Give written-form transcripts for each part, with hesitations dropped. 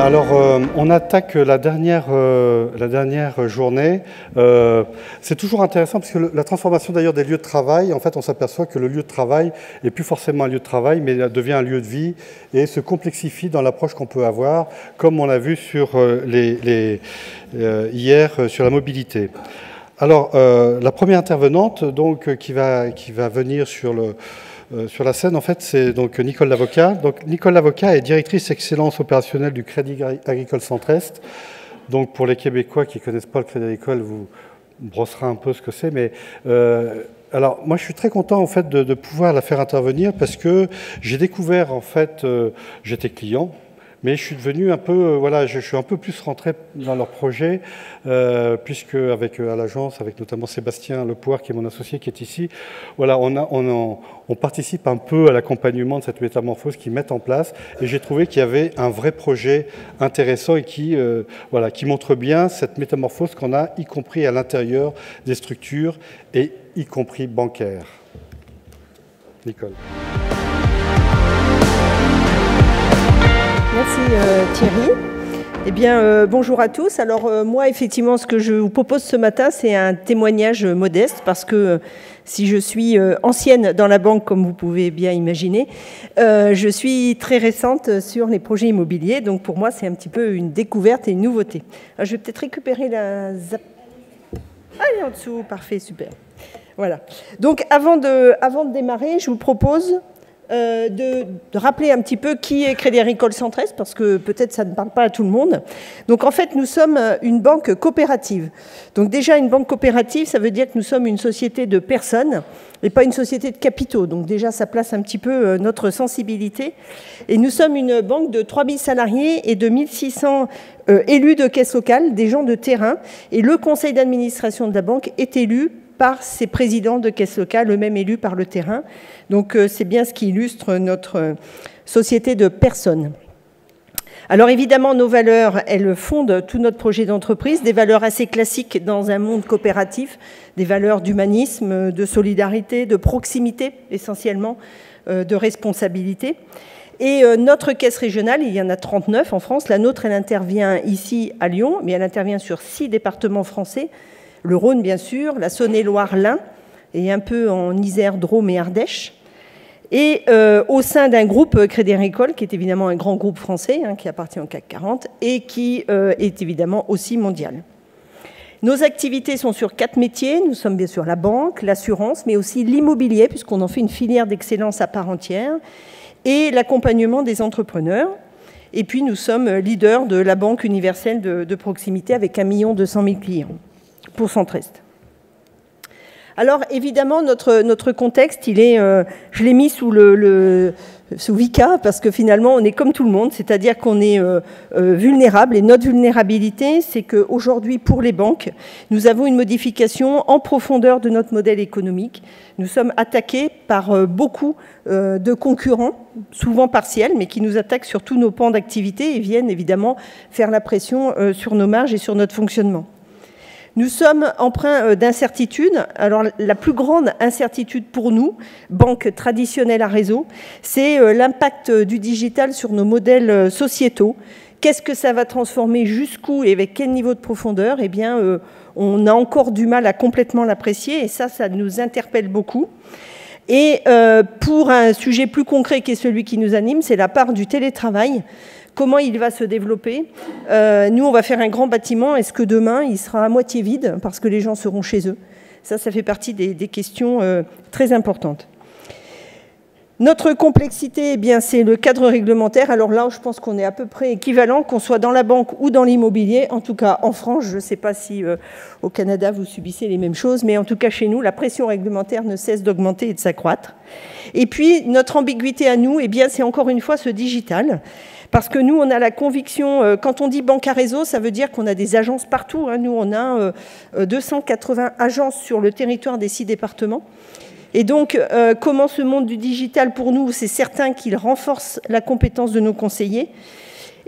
Alors, on attaque la dernière journée. C'est toujours intéressant parce que la transformation d'ailleurs des lieux de travail, en fait, on s'aperçoit que le lieu de travail n'est plus forcément un lieu de travail, mais devient un lieu de vie et se complexifie dans l'approche qu'on peut avoir, comme on l'a vu sur hier sur la mobilité. Alors, la première intervenante, donc, qui va venir sur la scène, en fait, c'est donc Nicole Lavocat. Donc, Nicole Lavocat est directrice excellence opérationnelle du Crédit Agricole Centre-Est. Donc, pour les Québécois qui ne connaissent pas le Crédit Agricole, vous brossera un peu ce que c'est. Mais alors, moi, je suis très content, en fait, de pouvoir la faire intervenir parce que j'ai découvert, en fait, j'étais client. Mais je suis devenu un peu, voilà, je suis un peu plus rentré dans leur projet, puisque avec à l'agence, avec notamment Sébastien Lepoire, qui est mon associé, qui est ici, voilà, on participe un peu à l'accompagnement de cette métamorphose qu'ils mettent en place. Et j'ai trouvé qu'il y avait un vrai projet intéressant et qui montre bien cette métamorphose qu'on a, y compris à l'intérieur des structures et y compris bancaires. Nicole. Merci Thierry. Eh bien, bonjour à tous. Alors moi, effectivement, ce que je vous propose ce matin, c'est un témoignage modeste parce que si je suis ancienne dans la banque, comme vous pouvez bien imaginer, je suis très récente sur les projets immobiliers. Donc pour moi, c'est un petit peu une découverte et une nouveauté. Alors, je vais peut-être récupérer la... Ah, elle est en dessous. Parfait, super. Voilà. Donc avant de démarrer, je vous propose... de rappeler un petit peu qui est Crédit Agricole Centre-Est, parce que peut-être ça ne parle pas à tout le monde. Donc en fait, nous sommes une banque coopérative. Donc déjà, une banque coopérative, ça veut dire que nous sommes une société de personnes et pas une société de capitaux. Donc déjà, ça place un petit peu notre sensibilité. Et nous sommes une banque de 3000 salariés et de 1600 élus de caisse locale, des gens de terrain. Et le conseil d'administration de la banque est élu par ses présidents de caisse locale, eux-mêmes élus par le terrain. Donc c'est bien ce qui illustre notre société de personnes. Alors évidemment, nos valeurs, elles fondent tout notre projet d'entreprise, des valeurs assez classiques dans un monde coopératif, des valeurs d'humanisme, de solidarité, de proximité essentiellement, de responsabilité. Et notre caisse régionale, il y en a 39 en France, la nôtre, elle intervient ici à Lyon, mais elle intervient sur 6 départements français, le Rhône, bien sûr, la Saône-et-Loire, l'Ain, et un peu en Isère, Drôme et Ardèche. Et au sein d'un groupe Crédit Agricole, qui est évidemment un grand groupe français, qui appartient au CAC 40, et qui est évidemment aussi mondial. Nos activités sont sur 4 métiers. Nous sommes bien sûr la banque, l'assurance, mais aussi l'immobilier, puisqu'on en fait une filière d'excellence à part entière, et l'accompagnement des entrepreneurs. Et puis nous sommes leaders de la banque universelle de proximité avec 1 200 000 clients. Pour Centre-Est. Alors évidemment, notre contexte, il est, je l'ai mis sous VICA parce que finalement, on est comme tout le monde, c'est-à-dire qu'on est vulnérable. Et notre vulnérabilité, c'est qu'aujourd'hui, pour les banques, nous avons une modification en profondeur de notre modèle économique. Nous sommes attaqués par beaucoup de concurrents, souvent partiels, mais qui nous attaquent sur tous nos pans d'activité et viennent évidemment faire la pression sur nos marges et sur notre fonctionnement. Nous sommes empreints d'incertitudes. Alors, la plus grande incertitude pour nous, banque traditionnelle à réseau, c'est l'impact du digital sur nos modèles sociétaux. Qu'est-ce que ça va transformer, jusqu'où et avec quel niveau de profondeur? Eh bien, on a encore du mal à complètement l'apprécier et ça nous interpelle beaucoup. Et pour un sujet plus concret qui est celui qui nous anime, c'est la part du télétravail. Comment il va se développer? Nous, on va faire un grand bâtiment. Est-ce que demain, il sera à moitié vide parce que les gens seront chez eux? Ça fait partie des questions très importantes. Notre complexité, eh bien, c'est le cadre réglementaire. Alors là, je pense qu'on est à peu près équivalent, qu'on soit dans la banque ou dans l'immobilier. En tout cas, en France, je ne sais pas si au Canada, vous subissez les mêmes choses, mais en tout cas, chez nous, la pression réglementaire ne cesse d'augmenter et de s'accroître. Et puis, notre ambiguïté à nous, eh bien, c'est encore une fois ce digital. Parce que nous, on a la conviction, quand on dit banque à réseau, ça veut dire qu'on a des agences partout. Nous, on a 280 agences sur le territoire des 6 départements. Et donc, comment ce monde du digital, pour nous, c'est certain qu'il renforce la compétence de nos conseillers.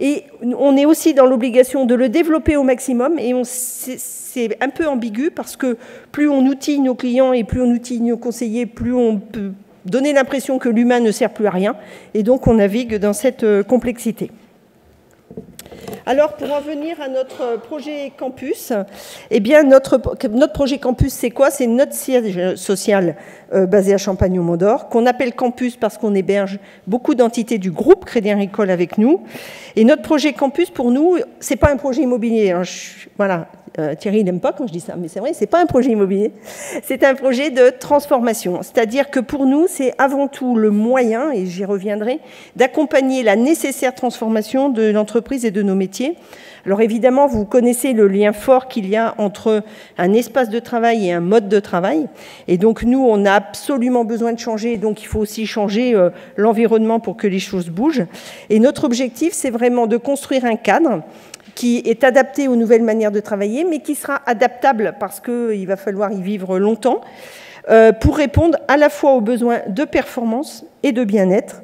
Et on est aussi dans l'obligation de le développer au maximum. Et c'est un peu ambigu parce que plus on outille nos clients et plus on outille nos conseillers, plus on peut donner l'impression que l'humain ne sert plus à rien. Et donc, on navigue dans cette complexité. Alors, pour en venir à notre projet campus, eh bien, notre projet campus, c'est quoi? C'est notre siège social basé à Champagne-au-Mont-d'Or, qu'on appelle campus parce qu'on héberge beaucoup d'entités du groupe Crédit Agricole avec nous. Et notre projet campus, pour nous, c'est pas un projet immobilier. Hein. Voilà. Thierry, il n'aime pas quand je dis ça, mais c'est vrai, c'est pas un projet immobilier, c'est un projet de transformation. C'est-à-dire que pour nous, c'est avant tout le moyen, et j'y reviendrai, d'accompagner la nécessaire transformation de l'entreprise et de nos métiers. Alors évidemment, vous connaissez le lien fort qu'il y a entre un espace de travail et un mode de travail. Et donc nous, on a absolument besoin de changer, donc il faut aussi changer l'environnement pour que les choses bougent. Et notre objectif, c'est vraiment de construire un cadre qui est adapté aux nouvelles manières de travailler, mais qui sera adaptable parce qu'il va falloir y vivre longtemps, pour répondre à la fois aux besoins de performance et de bien-être,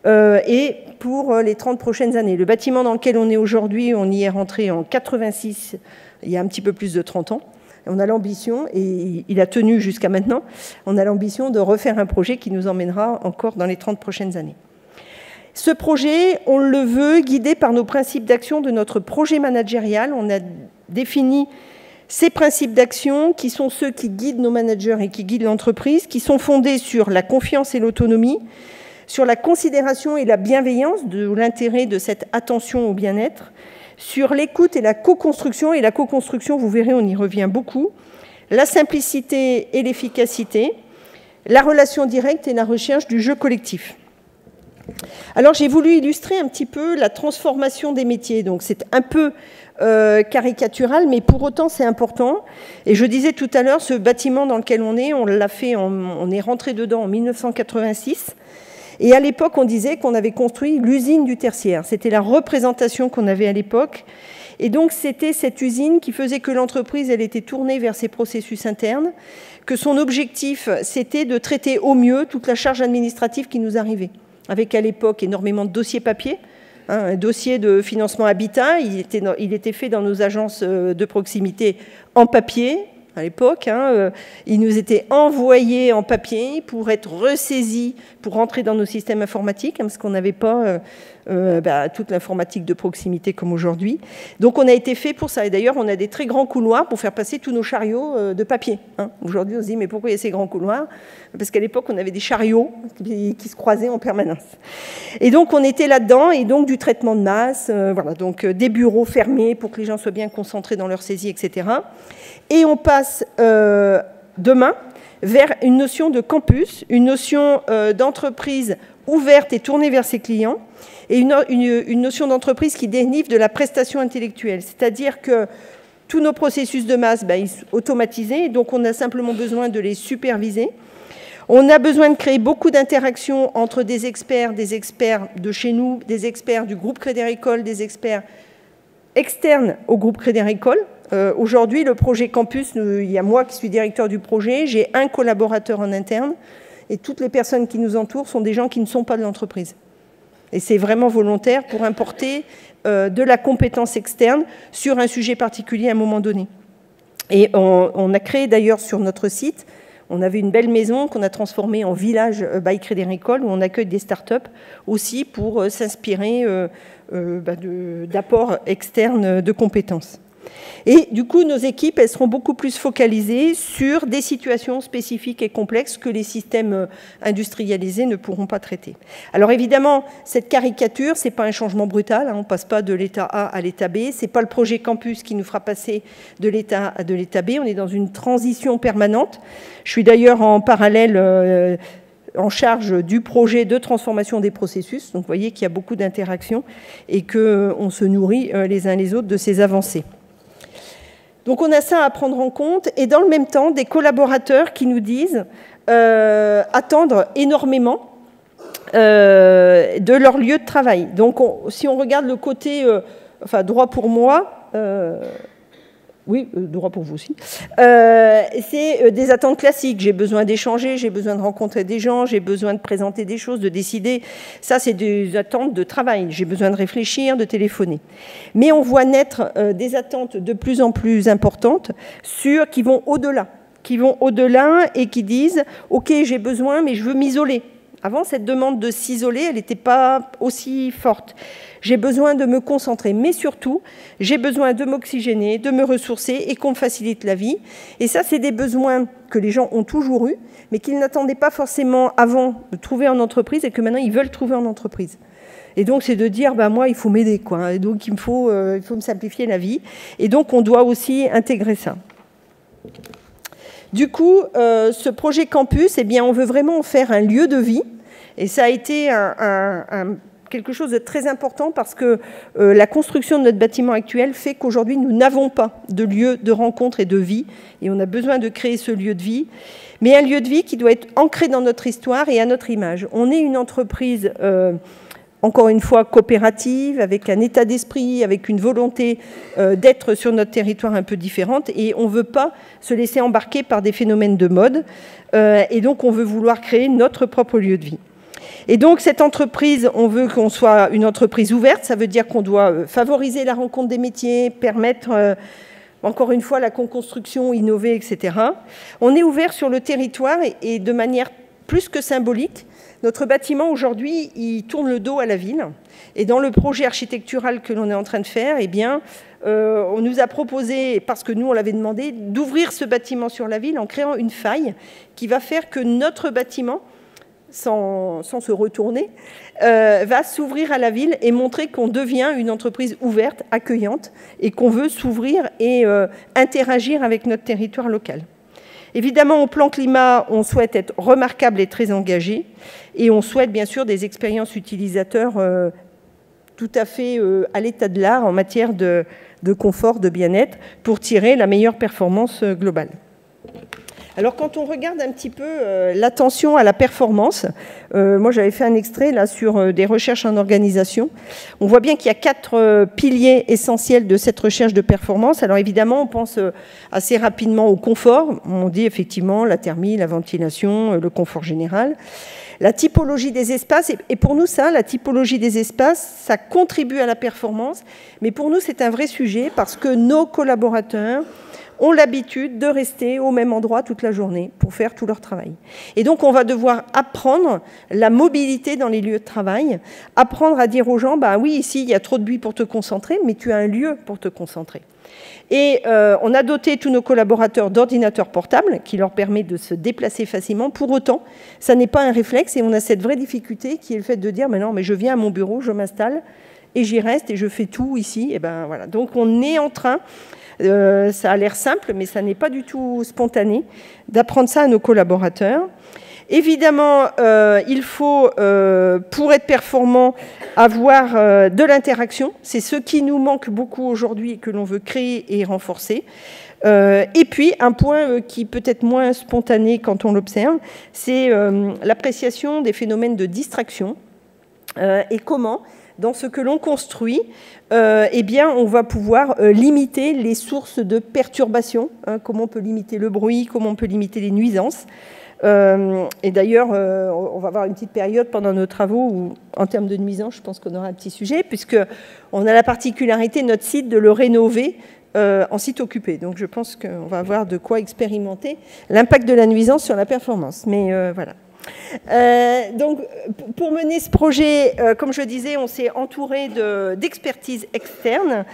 et pour les 30 prochaines années. Le bâtiment dans lequel on est aujourd'hui, on y est rentré en 86, il y a un petit peu plus de 30 ans. On a l'ambition, et il a tenu jusqu'à maintenant, on a l'ambition de refaire un projet qui nous emmènera encore dans les 30 prochaines années. Ce projet, on le veut guidé par nos principes d'action de notre projet managérial. On a défini ces principes d'action qui sont ceux qui guident nos managers et qui guident l'entreprise, qui sont fondés sur la confiance et l'autonomie, sur la considération et la bienveillance, de l'intérêt de cette attention au bien-être, sur l'écoute et la co-construction. Et la co-construction, vous verrez, on y revient beaucoup, la simplicité et l'efficacité, la relation directe et la recherche du jeu collectif. Alors j'ai voulu illustrer un petit peu la transformation des métiers, donc c'est un peu caricatural, mais pour autant c'est important. Et je disais tout à l'heure, ce bâtiment dans lequel on l'a fait, on est rentré dedans en 1986, et à l'époque on disait qu'on avait construit l'usine du tertiaire, c'était la représentation qu'on avait à l'époque, et donc c'était cette usine qui faisait que l'entreprise, elle était tournée vers ses processus internes, que son objectif c'était de traiter au mieux toute la charge administrative qui nous arrivait, avec à l'époque énormément de dossiers papier. Un dossier de financement habitat, il était fait dans nos agences de proximité en papier à l'époque. Il nous était envoyé en papier pour être ressaisi, pour rentrer dans nos systèmes informatiques, parce qu'on n'avait pas toute l'informatique de proximité comme aujourd'hui. Donc on a été fait pour ça. Et d'ailleurs, on a des très grands couloirs pour faire passer tous nos chariots de papier. Aujourd'hui, on se dit, mais pourquoi il y a ces grands couloirs? Parce qu'à l'époque, on avait des chariots qui se croisaient en permanence. Et donc, on était là-dedans, et donc du traitement de masse, voilà, donc des bureaux fermés pour que les gens soient bien concentrés dans leur saisie, etc. Et on passe demain vers une notion de campus, une notion d'entreprise ouverte et tournée vers ses clients, et une notion d'entreprise qui dérive de la prestation intellectuelle. C'est-à-dire que tous nos processus de masse, ils sont automatisés, donc on a simplement besoin de les superviser. On a besoin de créer beaucoup d'interactions entre des experts de chez nous, des experts du groupe Crédit Agricole, des experts externes au groupe Crédit Agricole. Aujourd'hui, le projet Campus, il y a moi qui suis directeur du projet, j'ai un collaborateur en interne, et toutes les personnes qui nous entourent sont des gens qui ne sont pas de l'entreprise. Et c'est vraiment volontaire pour importer de la compétence externe sur un sujet particulier à un moment donné. Et on a créé d'ailleurs sur notre site, on avait une belle maison qu'on a transformée en village by Crédit Agricole, où on accueille des startups aussi pour s'inspirer d'apports externes de compétences. Et du coup, nos équipes, elles seront beaucoup plus focalisées sur des situations spécifiques et complexes que les systèmes industrialisés ne pourront pas traiter. Alors évidemment, cette caricature, c'est pas un changement brutal, on ne passe pas de l'état A à l'état B, c'est pas le projet Campus qui nous fera passer de l'état A à de l'état B, on est dans une transition permanente. Je suis d'ailleurs en parallèle en charge du projet de transformation des processus, donc vous voyez qu'il y a beaucoup d'interactions et qu'on se nourrit les uns les autres de ces avancées. Donc on a ça à prendre en compte, et dans le même temps, des collaborateurs qui nous disent attendre énormément de leur lieu de travail. Donc si on regarde le côté droit pour moi, oui, droit pour vous aussi, c'est des attentes classiques. J'ai besoin d'échanger, j'ai besoin de rencontrer des gens, j'ai besoin de présenter des choses, de décider. Ça, c'est des attentes de travail. J'ai besoin de réfléchir, de téléphoner. Mais on voit naître des attentes de plus en plus importantes qui vont au-delà et qui disent « Ok, j'ai besoin, mais je veux m'isoler. Avant, cette demande de s'isoler, elle n'était pas aussi forte. J'ai besoin de me concentrer, mais surtout, j'ai besoin de m'oxygéner, de me ressourcer et qu'on me facilite la vie. Et ça, c'est des besoins que les gens ont toujours eus, mais qu'ils n'attendaient pas forcément avant de trouver en entreprise et que maintenant, ils veulent trouver en entreprise. Et donc, c'est de dire, ben, moi, il faut m'aider, quoi. Et donc, il faut me simplifier la vie. Et donc, on doit aussi intégrer ça. Du coup, ce projet campus, eh bien, on veut vraiment en faire un lieu de vie. Et ça a été quelque chose de très important parce que la construction de notre bâtiment actuel fait qu'aujourd'hui, nous n'avons pas de lieu de rencontre et de vie. Et on a besoin de créer ce lieu de vie. Mais un lieu de vie qui doit être ancré dans notre histoire et à notre image. On est une entreprise... encore une fois, coopérative, avec un état d'esprit, avec une volonté d'être sur notre territoire un peu différente. Et on ne veut pas se laisser embarquer par des phénomènes de mode. Et donc, on veut vouloir créer notre propre lieu de vie. Et donc, cette entreprise, on veut qu'on soit une entreprise ouverte. Ça veut dire qu'on doit favoriser la rencontre des métiers, permettre... encore une fois, la co-construction, innover, etc. On est ouvert sur le territoire et de manière plus que symbolique. Notre bâtiment, aujourd'hui, il tourne le dos à la ville. Et dans le projet architectural que l'on est en train de faire, eh bien, on nous a proposé, parce que nous, on l'avait demandé, d'ouvrir ce bâtiment sur la ville en créant une faille qui va faire que notre bâtiment, sans se retourner, va s'ouvrir à la ville et montrer qu'on devient une entreprise ouverte, accueillante, et qu'on veut s'ouvrir et interagir avec notre territoire local. Évidemment, au plan climat, on souhaite être remarquable et très engagé. Et on souhaite bien sûr des expériences utilisateurs tout à fait à l'état de l'art en matière de confort, de bien-être, pour tirer la meilleure performance globale. Alors quand on regarde un petit peu l'attention à la performance, moi j'avais fait un extrait là sur des recherches en organisation, on voit bien qu'il y a 4 piliers essentiels de cette recherche de performance. Alors évidemment on pense assez rapidement au confort, on dit effectivement la thermie, la ventilation, le confort général. La typologie des espaces, et pour nous ça, la typologie des espaces, ça contribue à la performance, mais pour nous c'est un vrai sujet parce que nos collaborateurs ont l'habitude de rester au même endroit toute la journée pour faire tout leur travail. Et donc, on va devoir apprendre la mobilité dans les lieux de travail, apprendre à dire aux gens, bah oui, ici, il y a trop de bruit pour te concentrer, mais tu as un lieu pour te concentrer. Et on a doté tous nos collaborateurs d'ordinateurs portables qui leur permet de se déplacer facilement. Pour autant, ça n'est pas un réflexe et on a cette vraie difficulté qui est le fait de dire, mais non, mais je viens à mon bureau, je m'installe et j'y reste et je fais tout ici. Et ben voilà. Donc, on est en train... ça a l'air simple, mais ça n'est pas du tout spontané, d'apprendre ça à nos collaborateurs. Évidemment, il faut, pour être performant, avoir de l'interaction. C'est ce qui nous manque beaucoup aujourd'hui et que l'on veut créer et renforcer. Et puis, un point qui peut être moins spontané quand on l'observe, c'est l'appréciation des phénomènes de distraction et comment, dans ce que l'on construit, eh bien, on va pouvoir limiter les sources de perturbation, hein, comment on peut limiter le bruit, comment on peut limiter les nuisances. Et d'ailleurs, on va avoir une petite période pendant nos travaux où, en termes de nuisances, je pense qu'on aura un petit sujet, puisqu'on a la particularité, notre site, de le rénover en site occupé. Donc, je pense qu'on va avoir de quoi expérimenter l'impact de la nuisance sur la performance. Mais voilà. Donc, pour mener ce projet, comme je disais, on s'est entouré d'expertise externe.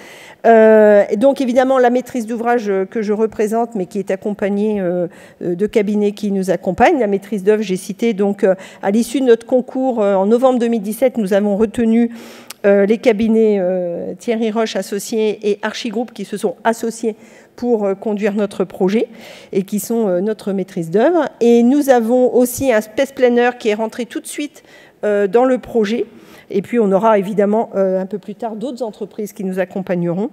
Donc, évidemment, la maîtrise d'ouvrage que je représente, mais qui est accompagnée de cabinets qui nous accompagnent. La maîtrise d'œuvre, j'ai cité. Donc, à l'issue de notre concours, en novembre 2017, nous avons retenu les cabinets Thierry Roche Associés et Archigroup qui se sont associés pour conduire notre projet et qui sont notre maîtrise d'œuvre. Et nous avons aussi un space planner qui est rentré tout de suite dans le projet. Et puis, on aura évidemment un peu plus tard d'autres entreprises qui nous accompagneront.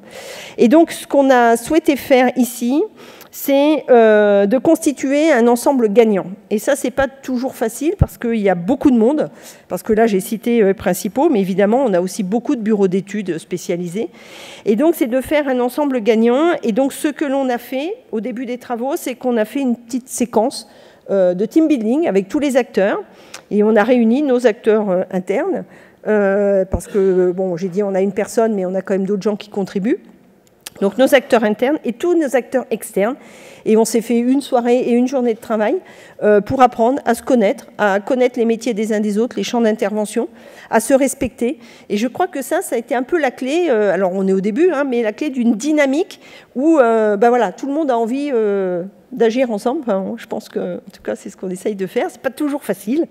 Et donc, ce qu'on a souhaité faire ici, c'est de constituer un ensemble gagnant. Et ça, c'est pas toujours facile parce qu'il y a beaucoup de monde. Parce que là, j'ai cité les principaux, mais évidemment, on a aussi beaucoup de bureaux d'études spécialisés. Et donc, c'est de faire un ensemble gagnant. Et donc, ce que l'on a fait au début des travaux, c'est qu'on a fait une petite séquence de team building avec tous les acteurs. Et on a réuni nos acteurs internes. Parce que, bon, j'ai dit on a une personne, mais on a quand même d'autres gens qui contribuent. Donc nos acteurs internes et tous nos acteurs externes. Et on s'est fait une soirée et une journée de travail pour apprendre à se connaître, à connaître les métiers des uns des autres, les champs d'intervention, à se respecter. Et je crois que ça a été un peu la clé, alors on est au début, hein, mais la clé d'une dynamique où voilà, tout le monde a envie d'agir ensemble. Enfin, je pense que, en tout cas, c'est ce qu'on essaye de faire. C'est pas toujours facile,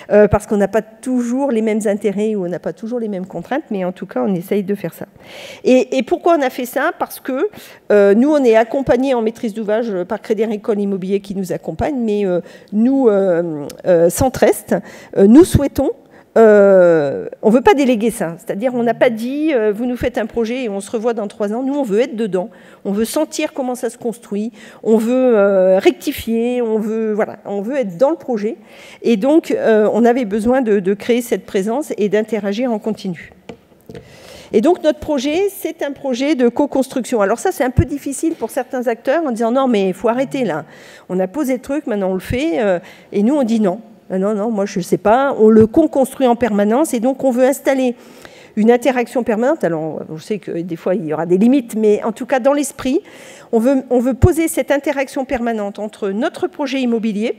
parce qu'on n'a pas toujours les mêmes intérêts ou on n'a pas toujours les mêmes contraintes, mais en tout cas, on essaye de faire ça. Et pourquoi on a fait ça? Parce que nous, on est accompagnés en maîtrise d'ouvrage par Crédit Agricole Immobilier qui nous accompagne, mais nous, Centrest, nous souhaitons on ne veut pas déléguer ça. C'est-à-dire, on n'a pas dit, vous nous faites un projet et on se revoit dans 3 ans. Nous, on veut être dedans. On veut sentir comment ça se construit. On veut rectifier. On veut être dans le projet. Et donc, on avait besoin de créer cette présence et d'interagir en continu. Et donc, notre projet, c'est un projet de co-construction. Alors ça, c'est un peu difficile pour certains acteurs en disant, non, mais il faut arrêter là. On a posé le truc, maintenant on le fait. Et nous, on dit non. Non, moi je ne sais pas, on le co-construit en permanence et donc on veut installer une interaction permanente. Alors je sais que des fois il y aura des limites, mais en tout cas dans l'esprit, on veut poser cette interaction permanente entre notre projet immobilier,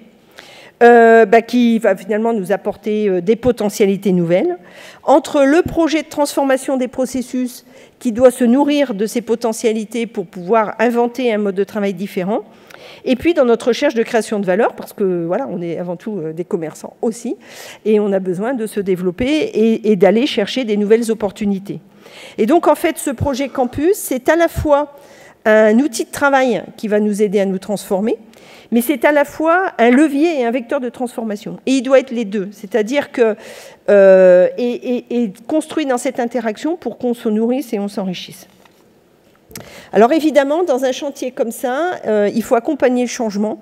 qui va finalement nous apporter des potentialités nouvelles, entre le projet de transformation des processus qui doit se nourrir de ces potentialités pour pouvoir inventer un mode de travail différent, et puis dans notre recherche de création de valeur, parce que voilà, on est avant tout des commerçants aussi, et on a besoin de se développer et d'aller chercher des nouvelles opportunités. Et donc en fait, ce projet campus, c'est à la fois un outil de travail qui va nous aider à nous transformer, mais c'est à la fois un levier et un vecteur de transformation. Et il doit être les deux, c'est-à-dire que et construit dans cette interaction pour qu'on se nourrisse et on s'enrichisse. Alors évidemment, dans un chantier comme ça, il faut accompagner le changement.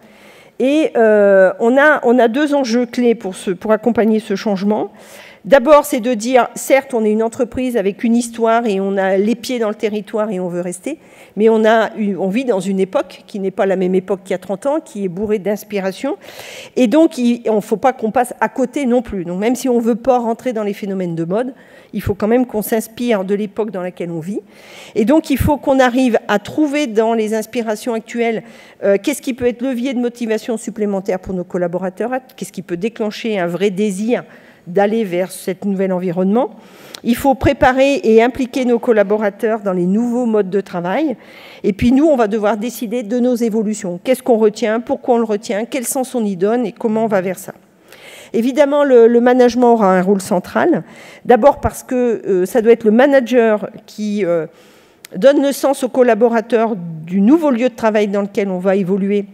Et on a 2 enjeux clés pour accompagner ce changement. D'abord, c'est de dire, certes, on est une entreprise avec une histoire et on a les pieds dans le territoire et on veut rester, mais on vit dans une époque qui n'est pas la même époque qu'il y a 30 ans, qui est bourrée d'inspiration. Et donc, il ne faut pas qu'on passe à côté non plus. Donc, même si on ne veut pas rentrer dans les phénomènes de mode, il faut quand même qu'on s'inspire de l'époque dans laquelle on vit. Et donc, il faut qu'on arrive à trouver dans les inspirations actuelles qu'est-ce qui peut être levier de motivation supplémentaire pour nos collaborateurs, qu'est-ce qui peut déclencher un vrai désir d'aller vers cet nouvel environnement. Il faut préparer et impliquer nos collaborateurs dans les nouveaux modes de travail. Et puis nous, on va devoir décider de nos évolutions. Qu'est-ce qu'on retient, pourquoi on le retient, quel sens on y donne et comment on va vers ça. Évidemment, le management aura un rôle central. D'abord parce que ça doit être le manager qui donne le sens aux collaborateurs du nouveau lieu de travail dans lequel on va évoluer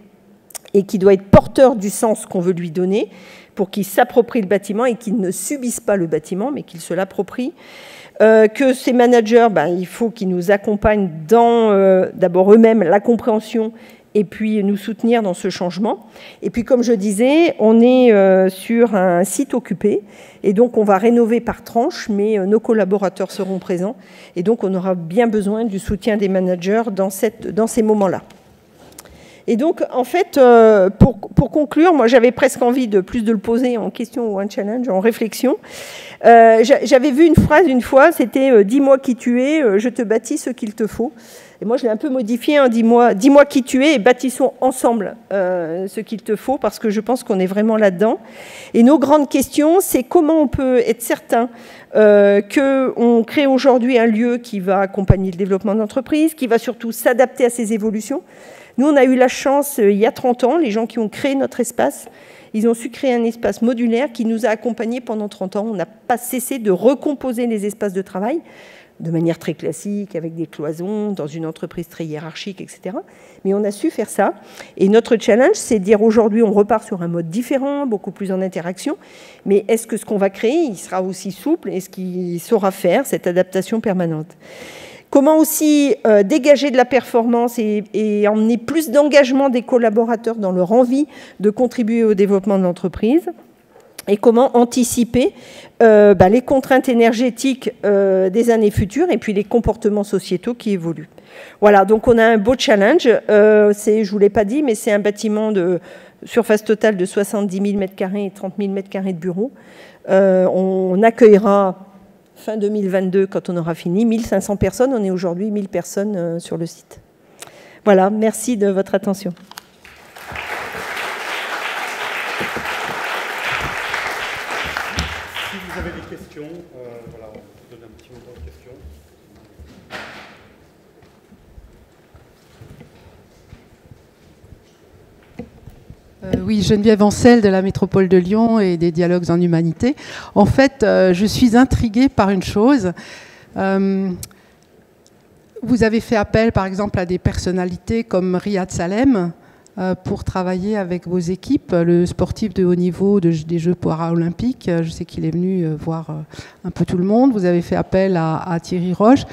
et qui doit être porteur du sens qu'on veut lui donner, pour qu'ils s'approprient le bâtiment et qu'ils ne subissent pas le bâtiment, mais qu'ils se l'approprient. Que ces managers, il faut qu'ils nous accompagnent dans, d'abord eux-mêmes, la compréhension et puis nous soutenir dans ce changement. Et puis, comme je disais, on est sur un site occupé et donc on va rénover par tranche, mais nos collaborateurs seront présents et donc on aura bien besoin du soutien des managers dans ces moments-là. Et donc, en fait, pour conclure, moi, j'avais presque envie de le poser en question ou en challenge, en réflexion. J'avais vu une phrase une fois, c'était « Dis-moi qui tu es, je te bâtis ce qu'il te faut ». Et moi, je l'ai un peu modifié, hein, dis-moi qui tu es et bâtissons ensemble ce qu'il te faut, parce que je pense qu'on est vraiment là-dedans. Et nos grandes questions, c'est comment on peut être certain qu'on crée aujourd'hui un lieu qui va accompagner le développement d'entreprise, qui va surtout s'adapter à ces évolutions. Nous, on a eu la chance, il y a 30 ans, les gens qui ont créé notre espace, ils ont su créer un espace modulaire qui nous a accompagnés pendant 30 ans. On n'a pas cessé de recomposer les espaces de travail de manière très classique, avec des cloisons, dans une entreprise très hiérarchique, etc. Mais on a su faire ça. Et notre challenge, c'est de dire aujourd'hui, on repart sur un mode différent, beaucoup plus en interaction. Mais est-ce que ce qu'on va créer, il sera aussi souple? Est-ce qu'il saura faire cette adaptation permanente? Comment aussi dégager de la performance et emmener plus d'engagement des collaborateurs dans leur envie de contribuer au développement de l'entreprise? Et comment anticiper les contraintes énergétiques des années futures et puis les comportements sociétaux qui évoluent. Voilà, donc on a un beau challenge. Je ne vous l'ai pas dit, mais c'est un bâtiment de surface totale de 70 000 m² et 30 000 m² de bureaux. On accueillera fin 2022, quand on aura fini, 1500 personnes. On est aujourd'hui 1000 personnes sur le site. Voilà, merci de votre attention. Si vous avez des questions, voilà, on vous donne un petit moment de questions. Oui, Geneviève Ancel de la métropole de Lyon et des Dialogues en Humanité. En fait, je suis intriguée par une chose. Vous avez fait appel, par exemple, à des personnalités comme Riyad Salem pour travailler avec vos équipes, le sportif de haut niveau des Jeux paralympiques. Je sais qu'il est venu voir un peu tout le monde. Vous avez fait appel à Thierry Roche,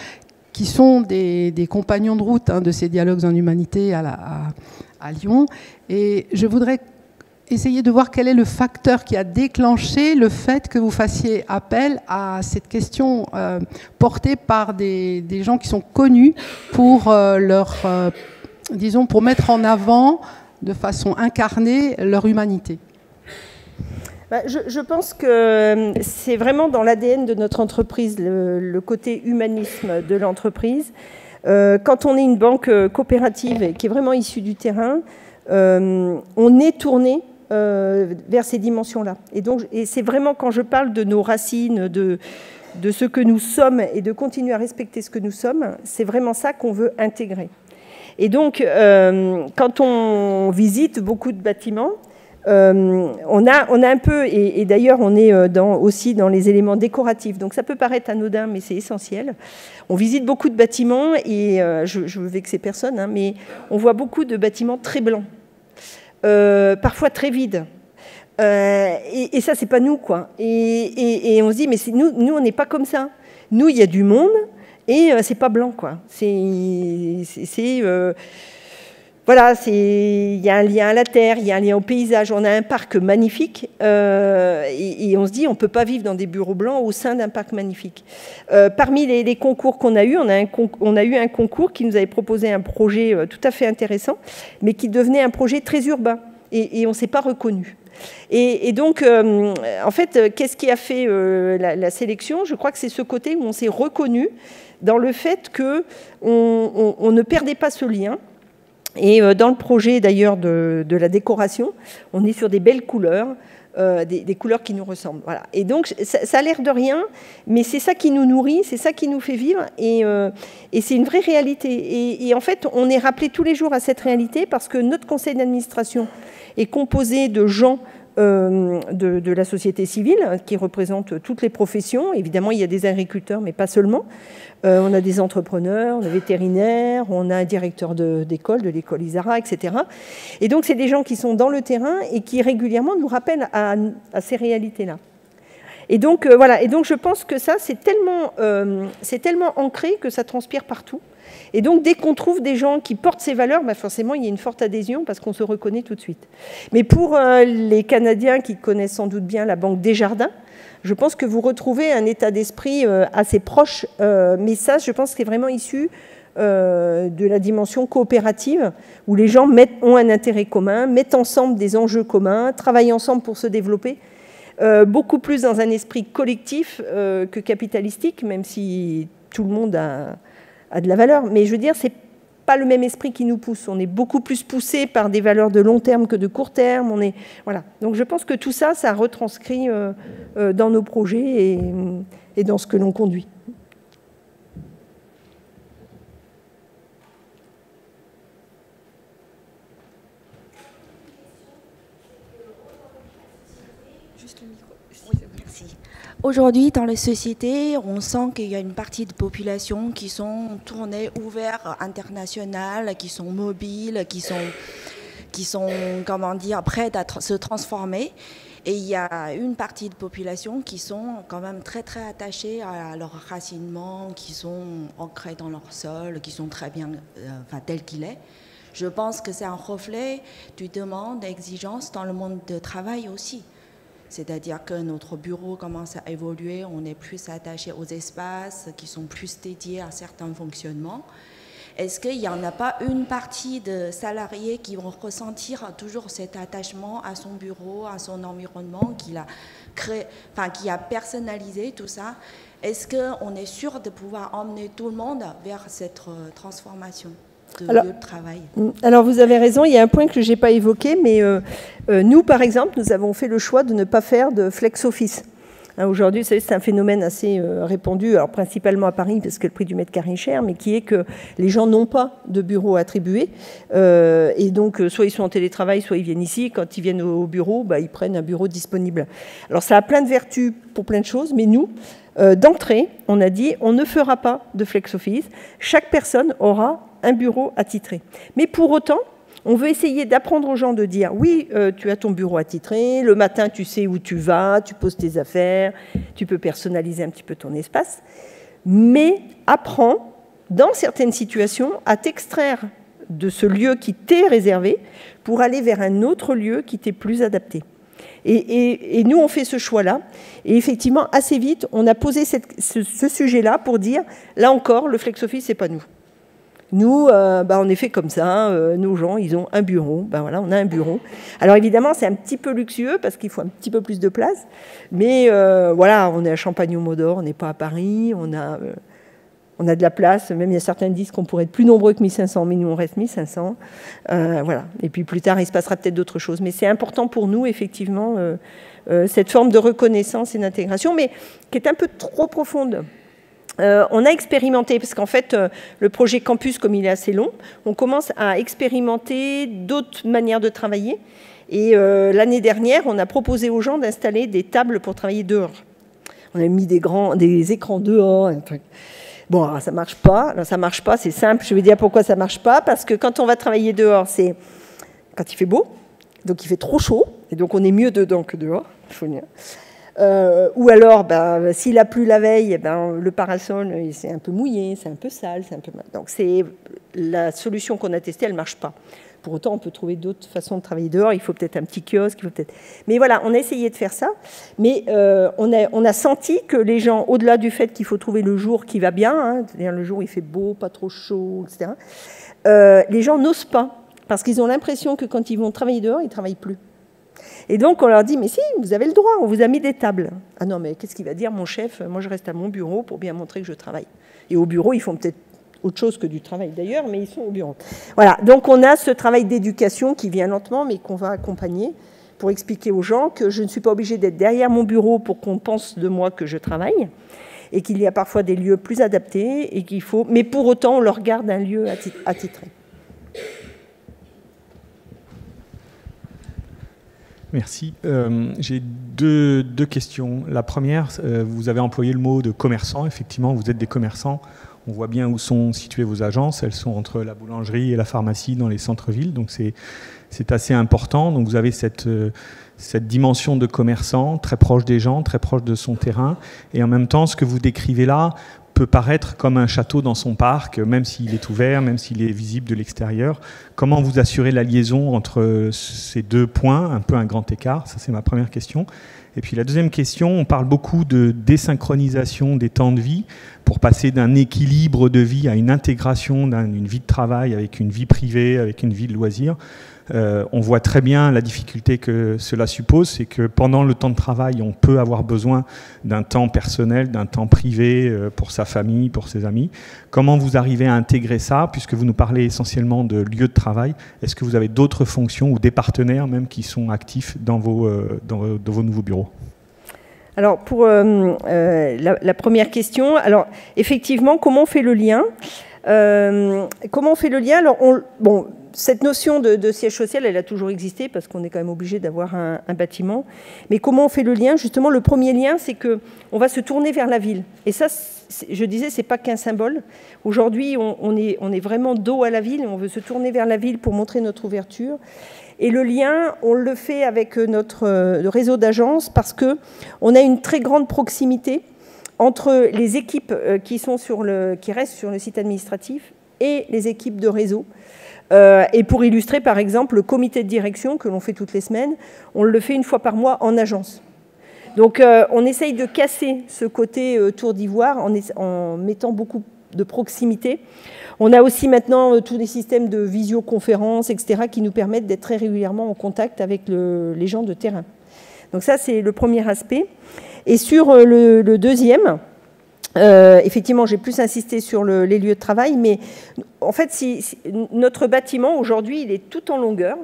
qui sont des compagnons de route de ces Dialogues en Humanité à Lyon. Et je voudrais essayer de voir quel est le facteur qui a déclenché le fait que vous fassiez appel à cette question portée par des gens qui sont connus pour disons, pour mettre en avant de façon incarnée leur humanité. Je pense que c'est vraiment dans l'ADN de notre entreprise, le côté humanisme de l'entreprise. Quand on est une banque coopérative qui est vraiment issue du terrain, on est tourné vers ces dimensions-là. Et c'est vraiment quand je parle de nos racines, de ce que nous sommes et de continuer à respecter ce que nous sommes, c'est vraiment ça qu'on veut intégrer. Et donc, quand on visite beaucoup de bâtiments, on a un peu, et d'ailleurs on est aussi dans les éléments décoratifs, donc ça peut paraître anodin, mais c'est essentiel. On visite beaucoup de bâtiments, et je veux vexer personne, mais on voit beaucoup de bâtiments très blancs, parfois très vides. Et ça, c'est pas nous, quoi. Et on se dit, mais nous, on n'est pas comme ça. Nous, il y a du monde, et c'est pas blanc, quoi. Voilà, il y a un lien à la terre, il y a un lien au paysage. On a un parc magnifique et on se dit on ne peut pas vivre dans des bureaux blancs au sein d'un parc magnifique. Parmi les concours qu'on a eu, on a eu un concours qui nous avait proposé un projet tout à fait intéressant, mais qui devenait un projet très urbain et on ne s'est pas reconnu. Et donc, en fait, qu'est-ce qui a fait la sélection? Je crois que c'est ce côté où on s'est reconnu dans le fait qu'on ne perdait pas ce lien. Et dans le projet d'ailleurs de la décoration, on est sur des belles couleurs, des couleurs qui nous ressemblent. Voilà. Et donc ça a l'air de rien, mais c'est ça qui nous nourrit, c'est ça qui nous fait vivre, et c'est une vraie réalité. Et en fait, on est rappelé tous les jours à cette réalité parce que notre conseil d'administration est composé de gens de la société civile qui représentent toutes les professions. Évidemment, il y a des agriculteurs, mais pas seulement. On a des entrepreneurs, des vétérinaires, on a un directeur d'école, de l'école Isara, etc. Et donc, c'est des gens qui sont dans le terrain et qui régulièrement nous rappellent à ces réalités-là. Et donc, voilà. Et donc, je pense que ça, c'est tellement ancré que ça transpire partout. Et donc, dès qu'on trouve des gens qui portent ces valeurs, forcément, il y a une forte adhésion parce qu'on se reconnaît tout de suite. Mais pour les Canadiens qui connaissent sans doute bien la Banque Desjardins, je pense que vous retrouvez un état d'esprit assez proche, mais ça, je pense que c'est vraiment issu de la dimension coopérative, où les gens ont un intérêt commun, mettent ensemble des enjeux communs, travaillent ensemble pour se développer, beaucoup plus dans un esprit collectif que capitalistique, même si tout le monde a de la valeur. Mais je veux dire, c'est pas le même esprit qui nous pousse. On est beaucoup plus poussé par des valeurs de long terme que de court terme. Voilà. Donc je pense que tout ça, ça retranscrit dans nos projets et dans ce que l'on conduit. Aujourd'hui, dans les sociétés, on sent qu'il y a une partie de population qui sont tournées, ouvertes, internationales, qui sont mobiles, qui sont comment dire, prêtes à se transformer. Et il y a une partie de population qui sont quand même très très attachées à leur racinement, qui sont ancrés dans leur sol, qui sont très bien tel qu'il est. Je pense que c'est un reflet du demande d'exigence dans le monde du travail aussi. C'est-à-dire que notre bureau commence à évoluer, on est plus attaché aux espaces qui sont plus dédiés à certains fonctionnements. est-ce qu'il n'y en a pas une partie de salariés qui vont ressentir toujours cet attachement à son bureau, à son environnement, qu'il a créé, enfin, qui a personnalisé tout ça? Est-ce qu'on est sûr de pouvoir emmener tout le monde vers cette transformation de lieu de travail? Alors vous avez raison, il y a un point que je n'ai pas évoqué, mais nous par exemple, nous avons fait le choix de ne pas faire de flex office. Aujourd'hui, c'est un phénomène assez répandu, alors principalement à Paris, parce que le prix du mètre carré est cher, mais qui est que les gens n'ont pas de bureau attribué. Et donc, soit ils sont en télétravail, soit ils viennent ici. Quand ils viennent au bureau, ils prennent un bureau disponible. Alors, ça a plein de vertus pour plein de choses, mais nous, d'entrée, on a dit, on ne fera pas de flex office. Chaque personne aura un bureau attitré. Mais pour autant, on veut essayer d'apprendre aux gens de dire, oui, tu as ton bureau attitré, le matin, tu sais où tu vas, tu poses tes affaires, tu peux personnaliser un petit peu ton espace, mais apprends, dans certaines situations, à t'extraire de ce lieu qui t'est réservé pour aller vers un autre lieu qui t'est plus adapté. Et nous, on fait ce choix-là. Et effectivement, assez vite, on a posé ce sujet-là pour dire, là encore, le flex office, c'est pas nous. Nous, on est fait comme ça, nos gens, ils ont un bureau, voilà, on a un bureau. Alors évidemment, c'est un petit peu luxueux parce qu'il faut un petit peu plus de place, mais voilà, on est à Champagne-au-Mont-d'Or, on n'est pas à Paris, on a de la place, même il y a certains disent qu'on pourrait être plus nombreux que 1500, mais nous on reste 1500, voilà. Et puis plus tard, il se passera peut-être d'autres choses, mais c'est important pour nous, effectivement, cette forme de reconnaissance et d'intégration, mais qui est un peu trop profonde. On a expérimenté, parce qu'en fait, le projet Campus, comme il est assez long, on commence à expérimenter d'autres manières de travailler. Et l'année dernière, on a proposé aux gens d'installer des tables pour travailler dehors. On a mis des écrans dehors, un truc. Bon, alors, ça marche pas. Alors, ça marche pas, c'est simple. Je vais dire pourquoi ça marche pas. Parce que quand on va travailler dehors, c'est quand il fait beau, donc il fait trop chaud, et donc on est mieux dedans que dehors, il faut dire. Ou alors, s'il a plu la veille, le parasol, c'est un peu mouillé, c'est un peu sale, c'est un peu... Donc, c'est la solution qu'on a testée, elle ne marche pas. Pour autant, on peut trouver d'autres façons de travailler dehors. Il faut peut-être un petit kiosque, il faut peut-être... Mais voilà, on a essayé de faire ça. Mais on a senti que les gens, au-delà du fait qu'il faut trouver le jour qui va bien, c'est-à-dire le jour où il fait beau, pas trop chaud, etc., les gens n'osent pas. Parce qu'ils ont l'impression que quand ils vont travailler dehors, ils ne travaillent plus. Et donc, on leur dit, mais si, vous avez le droit, on vous a mis des tables. Ah non, mais qu'est-ce qu'il va dire, mon chef? Moi, je reste à mon bureau pour bien montrer que je travaille. Et au bureau, ils font peut-être autre chose que du travail d'ailleurs, mais ils sont au bureau. Voilà, donc on a ce travail d'éducation qui vient lentement, mais qu'on va accompagner pour expliquer aux gens que je ne suis pas obligée d'être derrière mon bureau pour qu'on pense de moi que je travaille, et qu'il y a parfois des lieux plus adaptés, et qu'il faut... Mais pour autant, on leur garde un lieu attitré. Merci. J'ai deux questions. La première, vous avez employé le mot de commerçant. Effectivement, vous êtes des commerçants. On voit bien où sont situées vos agences. Elles sont entre la boulangerie et la pharmacie dans les centres-villes. Donc, c'est assez important. Donc, vous avez cette dimension de commerçant, très proche des gens, très proche de son terrain. Et en même temps, ce que vous décrivez là peut paraître comme un château dans son parc, même s'il est ouvert, même s'il est visible de l'extérieur. Comment vous assurez la liaison entre ces deux points, un peu un grand écart? Ça, c'est ma première question. Et puis la deuxième question, on parle beaucoup de désynchronisation des temps de vie pour passer d'un équilibre de vie à une intégration d'une vie de travail avec une vie privée, avec une vie de loisirs. On voit très bien la difficulté que cela suppose, c'est que pendant le temps de travail, on peut avoir besoin d'un temps personnel, d'un temps privé pour sa famille, pour ses amis. Comment vous arrivez à intégrer ça, puisque vous nous parlez essentiellement de lieu de travail? Est-ce que vous avez d'autres fonctions ou des partenaires même qui sont actifs dans vos nouveaux bureaux? Alors, pour la première question, alors effectivement, comment on fait le lien? Comment on fait le lien? Alors, cette notion de siège social, elle a toujours existé parce qu'on est quand même obligé d'avoir un bâtiment. Mais comment on fait le lien? Justement, le premier lien, c'est qu'on va se tourner vers la ville. Et ça, je disais, c'est pas qu'un symbole. Aujourd'hui, on est vraiment dos à la ville. On veut se tourner vers la ville pour montrer notre ouverture. Et le lien, on le fait avec notre réseau d'agences parce qu'on a une très grande proximité entre les équipes qui restent sur le site administratif et les équipes de réseau. Et pour illustrer, par exemple, le comité de direction que l'on fait toutes les semaines, on le fait une fois par mois en agence. Donc on essaye de casser ce côté tour d'ivoire en mettant beaucoup de proximité. On a aussi maintenant tous les systèmes de visioconférence, etc., qui nous permettent d'être très régulièrement en contact avec les gens de terrain. Donc ça, c'est le premier aspect. Et sur le deuxième, effectivement, j'ai plus insisté sur les lieux de travail, mais en fait, notre bâtiment, aujourd'hui, il est tout en longueur.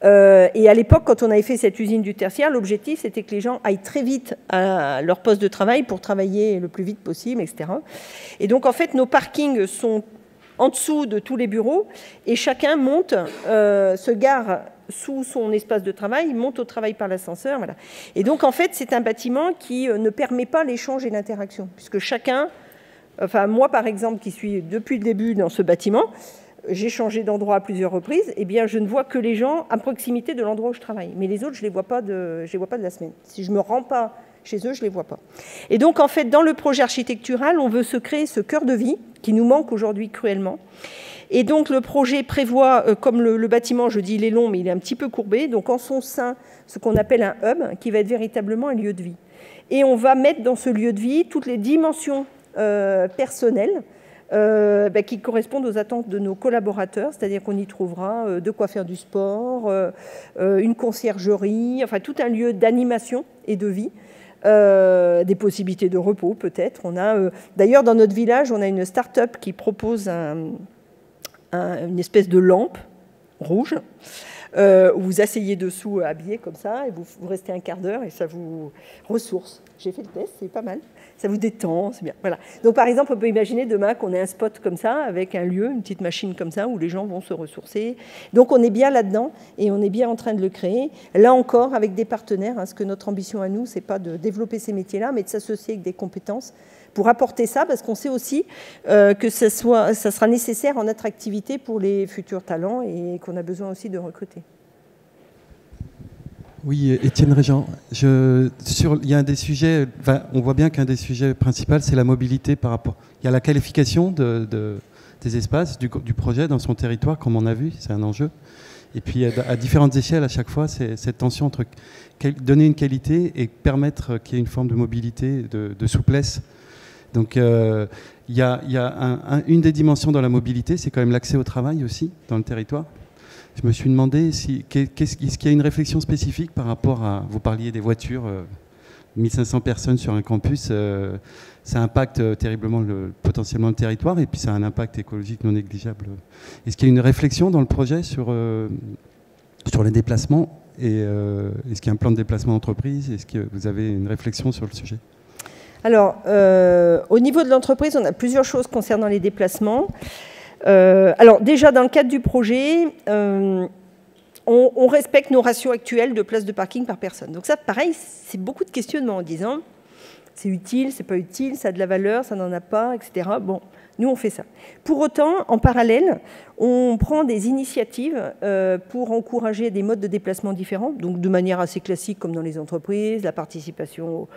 Et à l'époque, quand on avait fait cette usine du tertiaire, l'objectif, c'était que les gens aillent très vite à leur poste de travail pour travailler le plus vite possible, etc. Et donc, en fait, nos parkings sont en dessous de tous les bureaux, et chacun monte, se gare sous son espace de travail, monte au travail par l'ascenseur. Voilà. Et donc, en fait, c'est un bâtiment qui ne permet pas l'échange et l'interaction, puisque chacun, enfin moi par exemple, qui suis depuis le début dans ce bâtiment, j'ai changé d'endroit à plusieurs reprises, eh bien, je ne vois que les gens à proximité de l'endroit où je travaille. Mais les autres, je ne les vois pas de la semaine. Si je ne me rends pas chez eux, je ne les vois pas. Et donc, en fait, dans le projet architectural, on veut se créer ce cœur de vie qui nous manque aujourd'hui cruellement. Et donc, le projet prévoit, comme le bâtiment, je dis, il est long, mais il est un petit peu courbé, donc en son sein, ce qu'on appelle un hub, qui va être véritablement un lieu de vie. Et on va mettre dans ce lieu de vie toutes les dimensions personnelles qui correspondent aux attentes de nos collaborateurs, c'est-à-dire qu'on y trouvera de quoi faire du sport, une conciergerie, enfin tout un lieu d'animation et de vie. Des possibilités de repos peut-être. On a d'ailleurs dans notre village, on a une start-up qui propose une espèce de lampe rouge où vous asseyez dessous habillé comme ça et vous restez un quart d'heure et ça vous ressource. J'ai fait le test, c'est pas mal. Ça vous détend, c'est bien. Voilà. Donc par exemple, on peut imaginer demain qu'on ait un spot comme ça avec un lieu, une petite machine comme ça où les gens vont se ressourcer. Donc on est bien là-dedans et on est bien en train de le créer. Là encore, avec des partenaires, parce que notre ambition à nous, c'est pas de développer ces métiers-là, mais de s'associer avec des compétences pour apporter ça, parce qu'on sait aussi que ça sera nécessaire en attractivité pour les futurs talents et qu'on a besoin aussi de recruter. Oui, Étienne Régent, il y a un des sujets, enfin, on voit bien qu'un des sujets principaux, c'est la mobilité par rapport. Il y a la qualification des espaces, du projet dans son territoire, comme on a vu, c'est un enjeu. Et puis à différentes échelles, à chaque fois, c'est cette tension entre donner une qualité et permettre qu'il y ait une forme de mobilité, de souplesse. Donc il y a une des dimensions dans la mobilité, c'est quand même l'accès au travail aussi, dans le territoire. Je me suis demandé est-ce qu'il y a une réflexion spécifique par rapport à... Vous parliez des voitures, 1500 personnes sur un campus, ça impacte terriblement potentiellement le territoire et puis ça a un impact écologique non négligeable. Est-ce qu'il y a une réflexion dans le projet sur les déplacements et est-ce qu'il y a un plan de déplacement d'entreprise? Est-ce que vous avez une réflexion sur le sujet? Alors, au niveau de l'entreprise, on a plusieurs choses concernant les déplacements. Alors déjà dans le cadre du projet, on respecte nos ratios actuels de places de parking par personne. Donc ça, pareil, c'est beaucoup de questionnements en disant c'est utile, c'est pas utile, ça a de la valeur, ça n'en a pas, etc. Bon, nous on fait ça. Pour autant, en parallèle, on prend des initiatives pour encourager des modes de déplacement différents, donc de manière assez classique comme dans les entreprises, la participation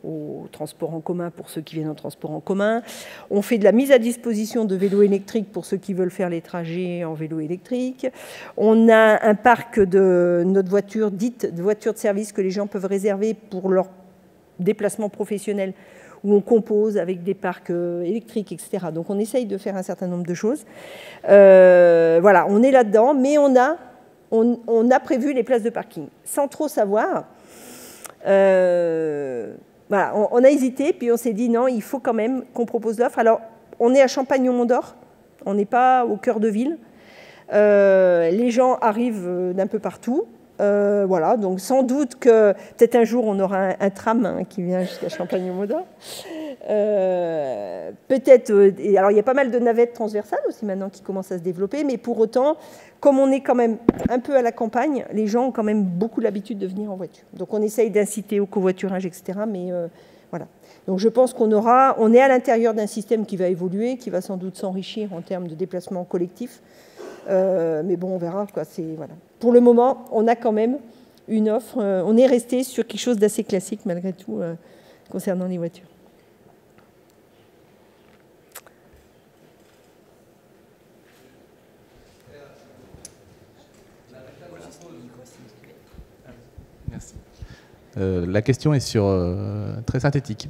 au transport en commun pour ceux qui viennent en transport en commun. On fait de la mise à disposition de vélos électriques pour ceux qui veulent faire les trajets en vélo électrique. On a un parc de notre voiture, dite de voiture de service, que les gens peuvent réserver pour leur déplacement professionnel, où on compose avec des parcs électriques, etc. Donc on essaye de faire un certain nombre de choses. Voilà, on est là-dedans, mais on a prévu les places de parking. Sans trop savoir... Voilà, on a hésité, puis on s'est dit non, il faut quand même qu'on propose l'offre. Alors, on est à Champagne-au-Mont-d'Or, on n'est pas au cœur de ville. Les gens arrivent d'un peu partout. Voilà, donc sans doute que peut-être un jour on aura un tram qui vient jusqu'à Champagne-au-Mont-d'Or. Peut-être, alors il y a pas mal de navettes transversales aussi maintenant qui commencent à se développer, mais pour autant, comme on est quand même un peu à la campagne, les gens ont quand même beaucoup l'habitude de venir en voiture. Donc on essaye d'inciter au covoiturage, etc. Mais voilà. Donc je pense on est à l'intérieur d'un système qui va évoluer, qui va sans doute s'enrichir en termes de déplacement collectif. Mais bon, on verra, quoi. Voilà. Pour le moment, on a quand même une offre. On est resté sur quelque chose d'assez classique, malgré tout, concernant les voitures. Merci. La question est très synthétique.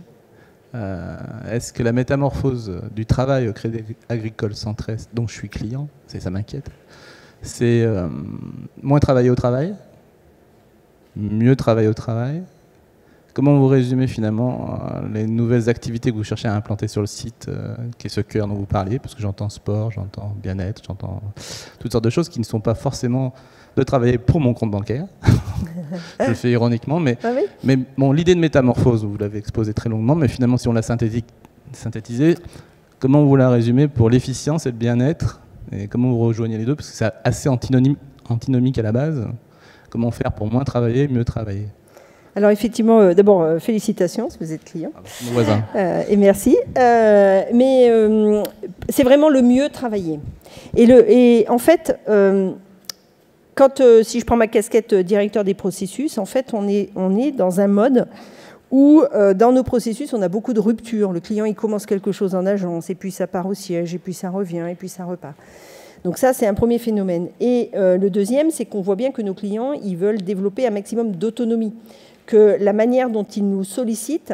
Est-ce que la métamorphose du travail au Crédit Agricole Centre-Est, dont je suis client, ça m'inquiète, c'est moins travailler au travail, mieux travailler au travail? Comment vous résumez finalement les nouvelles activités que vous cherchez à implanter sur le site, qui est ce cœur dont vous parliez? Parce que j'entends sport, j'entends bien-être, j'entends toutes sortes de choses qui ne sont pas forcément de travailler pour mon compte bancaire. Je le fais ironiquement, mais, ah oui, mais bon, l'idée de métamorphose, vous l'avez exposée très longuement, mais finalement, si on l'a synthétisée, comment vous la résumez pour l'efficience et le bien-être? Et comment vous rejoignez les deux? Parce que c'est assez antinomique à la base. Comment faire pour moins travailler, mieux travailler? alors effectivement, d'abord, félicitations, si vous êtes client. Mon voisin. Et merci. Mais c'est vraiment le mieux travailler. Et en fait, si je prends ma casquette directeur des processus, en fait, on est dans un mode où, dans nos processus, on a beaucoup de ruptures. Le client, il commence quelque chose en agence, et puis ça part au siège, et puis ça revient, et puis ça repart. Donc ça, c'est un premier phénomène. Et le deuxième, c'est qu'on voit bien que nos clients, ils veulent développer un maximum d'autonomie. Que la manière dont ils nous sollicitent,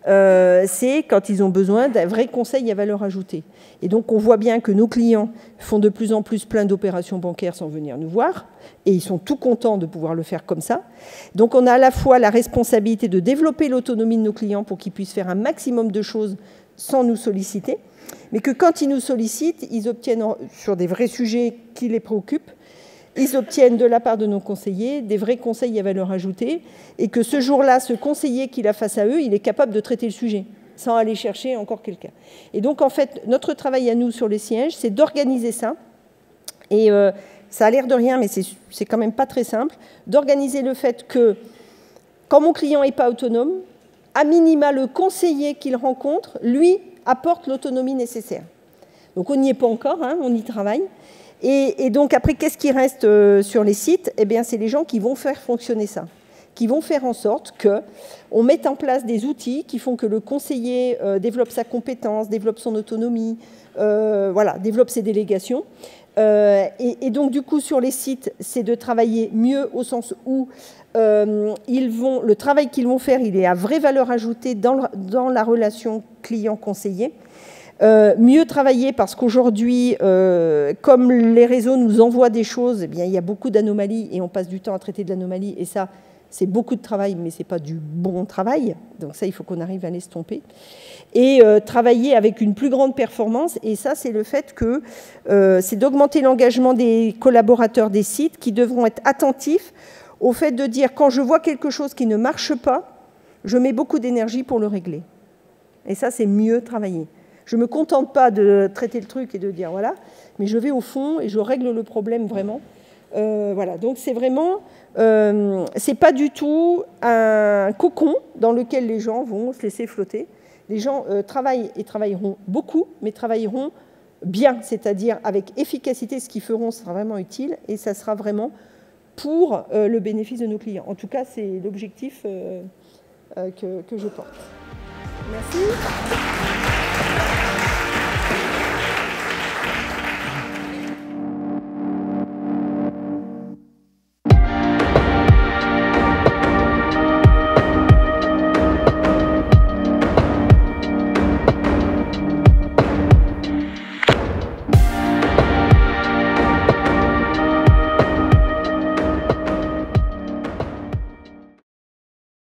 c'est quand ils ont besoin d'un vrai conseil à valeur ajoutée. Et donc, on voit bien que nos clients font de plus en plus plein d'opérations bancaires sans venir nous voir, et ils sont tout contents de pouvoir le faire comme ça. Donc, on a à la fois la responsabilité de développer l'autonomie de nos clients pour qu'ils puissent faire un maximum de choses sans nous solliciter, mais que quand ils nous sollicitent, ils obtiennent sur des vrais sujets qui les préoccupent, ils obtiennent de la part de nos conseillers des vrais conseils à valeur ajoutée, et que ce jour-là, ce conseiller qu'il a face à eux, il est capable de traiter le sujet, sans aller chercher encore quelqu'un. Et donc, en fait, notre travail à nous sur les sièges, c'est d'organiser ça. Et ça a l'air de rien, mais c'est quand même pas très simple, d'organiser le fait que, quand mon client n'est pas autonome, à minima, le conseiller qu'il rencontre, lui, apporte l'autonomie nécessaire. Donc, on n'y est pas encore, hein, on y travaille. Et donc, après, qu'est-ce qui reste sur les sites? Eh bien, c'est les gens qui vont faire fonctionner ça, qui vont faire en sorte qu'on mette en place des outils qui font que le conseiller développe sa compétence, développe son autonomie, voilà, développe ses délégations. Et donc, du coup, sur les sites, c'est de travailler mieux au sens où le travail qu'ils vont faire, il est à vraie valeur ajoutée dans la relation client-conseiller. Mieux travailler parce qu'aujourd'hui, comme les réseaux nous envoient des choses, eh bien, il y a beaucoup d'anomalies et on passe du temps à traiter de l'anomalie. Et ça, c'est beaucoup de travail, mais ce n'est pas du bon travail. Donc ça, il faut qu'on arrive à l'estomper. Et travailler avec une plus grande performance. Et ça, c'est le fait que c'est d'augmenter l'engagement des collaborateurs des sites qui devront être attentifs au fait de dire, quand je vois quelque chose qui ne marche pas, je mets beaucoup d'énergie pour le régler. Et ça, c'est mieux travailler. Je ne me contente pas de traiter le truc et de dire voilà, mais je vais au fond et je règle le problème vraiment. Voilà, donc c'est vraiment, c'est pas du tout un cocon dans lequel les gens vont se laisser flotter. Les gens travaillent et travailleront beaucoup, mais travailleront bien, c'est-à-dire avec efficacité. Ce qu'ils feront sera vraiment utile et ça sera vraiment pour le bénéfice de nos clients. En tout cas, c'est l'objectif que je porte. Merci.